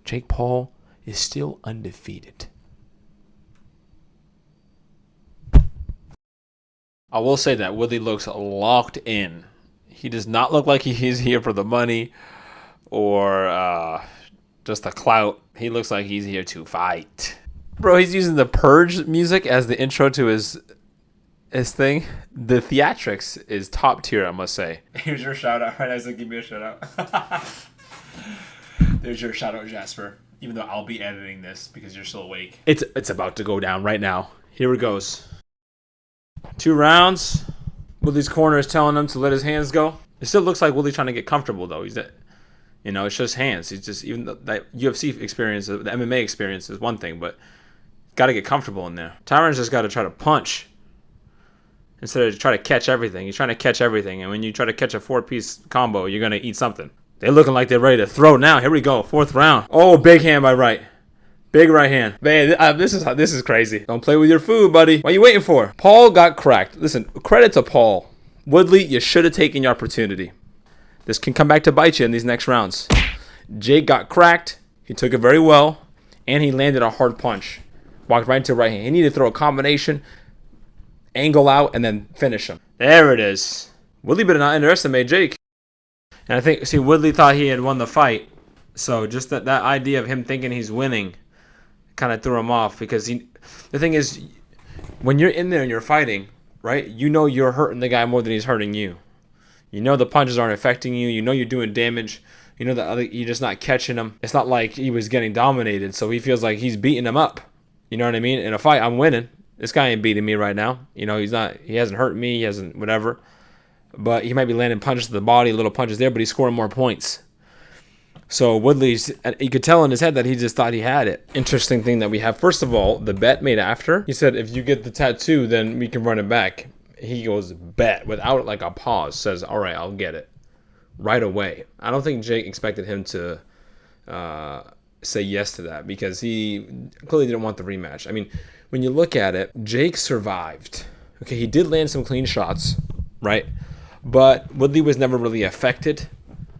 Jake Paul is still undefeated. I will say that Woodley looks locked in. He does not look like he's here for the money or just the clout. He looks like he's here to fight. Bro, he's using the Purge music as the intro to his thing. The theatrics is top tier, I must say. Here's your shout out. Right, Isaac, give me a shout out. There's your shout out, Jasper. Even though I'll be editing this because you're still awake. It's about to go down right now. Here it goes. 2 rounds. Woodley's corner is telling him to let his hands go. It still looks like Woodley's trying to get comfortable though. It's just hands. He's just, even that UFC experience, the MMA experience is one thing, but got to get comfortable in there. Tyron's just got to try to punch instead of try to catch everything. He's trying to catch everything, and when you try to catch a 4-piece combo, you're gonna eat something. They're looking like they're ready to throw now. Here we go, 4th round. Oh, big hand by right. Big right hand. Man, this is crazy. Don't play with your food, buddy. What are you waiting for? Paul got cracked. Listen, credit to Paul. Woodley, you should have taken your opportunity. This can come back to bite you in these next rounds. Jake got cracked. He took it very well, and he landed a hard punch. Walked right into right hand. He needed to throw a combination, angle out, and then finish him. There it is. Woodley better not underestimate Jake. And I think, Woodley thought he had won the fight. So just that idea of him thinking he's winning kind of threw him off, because the thing is, when you're in there and you're fighting, right, you're hurting the guy more than he's hurting you. The punches aren't affecting you. You're doing damage. That you're just not catching him. It's not like he was getting dominated, so he feels like he's beating him up. You know what I mean? In a fight, I'm winning. This guy ain't beating me right now. He hasn't hurt me. He hasn't whatever. But he might be landing punches to the body, little punches there, but he's scoring more points. So Woodley's, you could tell in his head that he just thought he had it. Interesting thing that we have. First of all, the bet made after. He said, if you get the tattoo, then we can run it back. He goes, bet, without like a pause. Says, all right, I'll get it. Right away. I don't think Jake expected him to say yes to that, because he clearly didn't want the rematch. I mean, when you look at it, Jake survived. Okay, he did land some clean shots, right? But Woodley was never really affected.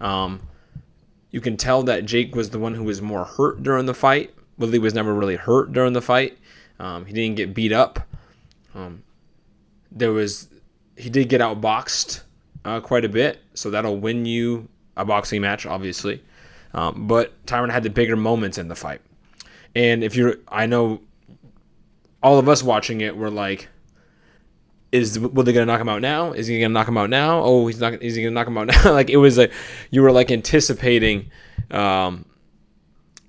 You can tell that Jake was the one who was more hurt during the fight. Woodley was never really hurt during the fight. He didn't get beat up. He did get outboxed quite a bit, so that'll win you a boxing match, obviously. But Tyron had the bigger moments in the fight. And I know all of us watching it were like, is Woodley going to knock him out now? Is he going to knock him out now? Oh, is he going to knock him out now? Like, it was like, you were like anticipating, Jake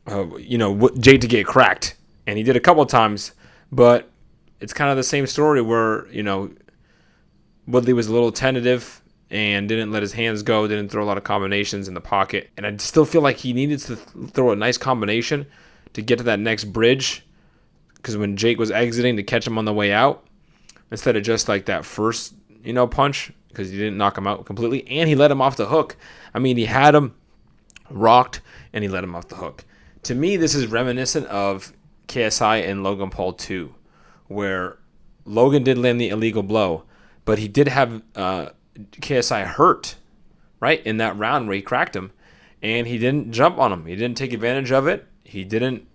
to get cracked. And he did a couple of times, but it's kind of the same story where, Woodley was a little tentative and didn't let his hands go, didn't throw a lot of combinations in the pocket. And I still feel like he needed to throw a nice combination to get to that next bridge, because when Jake was exiting, to catch him on the way out, instead of just like that first, punch, because he didn't knock him out completely, and he let him off the hook. I mean, he had him rocked, and he let him off the hook. To me, this is reminiscent of KSI and Logan Paul 2, where Logan did land the illegal blow, but he did have KSI hurt, right, in that round where he cracked him, and he didn't jump on him. He didn't take advantage of it. He didn't,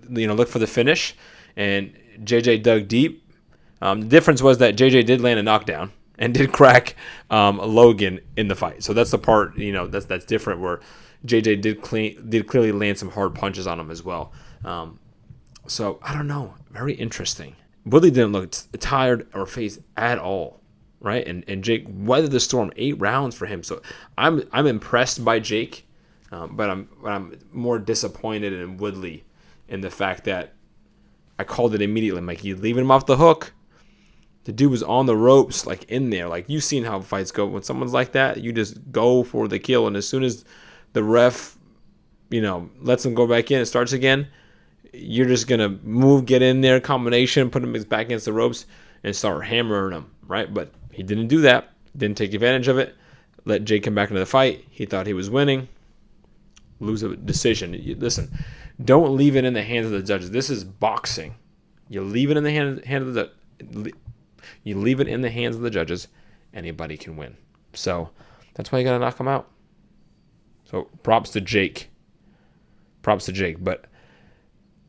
look for the finish, and JJ dug deep. The difference was that JJ did land a knockdown and did crack Logan in the fight. So that's the part, that's different, where JJ did clearly land some hard punches on him as well. So I don't know, very interesting. Woodley didn't look tired or phased at all, right? And Jake weathered the storm, 8 rounds for him. So I'm impressed by Jake, but I'm more disappointed in Woodley in the fact that I called it immediately. I'm like, you leaving him off the hook? The dude was on the ropes, like in there. Like, you've seen how fights go. When someone's like that, you just go for the kill. And as soon as the ref, lets him go back in and starts again, you're just going to get in there, combination, put him back against the ropes, and start hammering him, right? But he didn't do that. Didn't take advantage of it. Let Jake come back into the fight. He thought he was winning. Lose a decision. Listen, don't leave it in the hands of the judges. This is boxing. You leave it in the hand of the You leave it in the hands of the judges, anybody can win. So that's why you got to knock them out. So props to Jake. props to Jake. But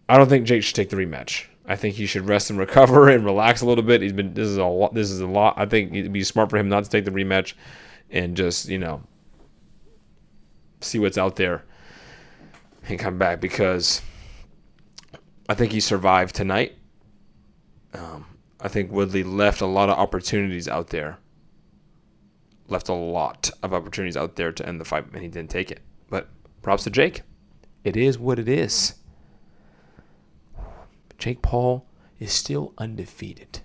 I don't think Jake should take the rematch. I think he should rest and recover and relax a little bit. This is a lot. I think it'd be smart for him not to take the rematch and just, see what's out there and come back, because I think he survived tonight. I think Woodley left a lot of opportunities out there. Left a lot of opportunities out there to end the fight, and he didn't take it. But props to Jake. It is what it is. Jake Paul is still undefeated.